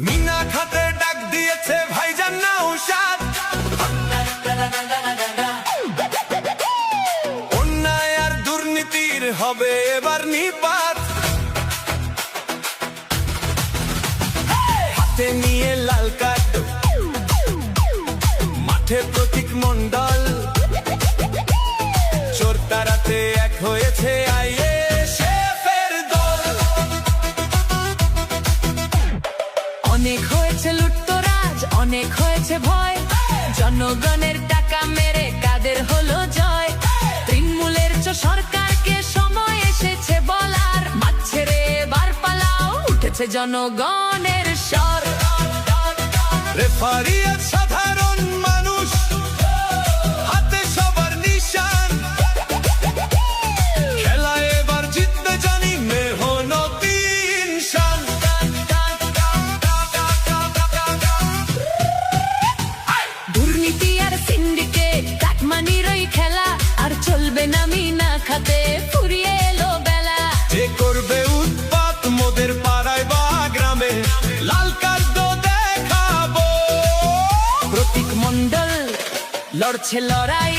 মিনা খাতে ডাক দিয়েছে ভাইজান নওশাদ, অন্যায় আর দুর্নীতির হবে এবার নিপাত। হাতে নিয়ে লাল কার্ড, মাঠে প্রতীক মণ্ডল, চোর তাড়াতে এক হয়েছে আইএসএফের দল। অনেক হয়েছে লুটতরাজ, অনেক হয়েছে ভয়, জনগণের টাকা মেরে কাদের হলো জয়। তৃণমূলের সরকারকে সময় এসেছে বলার, মাঠ ছেড়ে এবার পালাও, উঠেছে জনগণের স্বর। রেফারি আর সাধারণ মানুষ, হাতে সবার নিশান, খেলা এবার জিততে জানি মেহনতি ইনসান। দুর্নীতি আর সিন্ডিকেট কাটমানির ওই খেলা, আর চলবে না মিনা খাতে, ফুরিয়ে এলো বেলা। যে করবে উৎপাত মোদের পাড়ায় বা গ্রামে, লাল কার্ড দেখাবো। প্রতীক মণ্ডল লড়ছে লড়াই,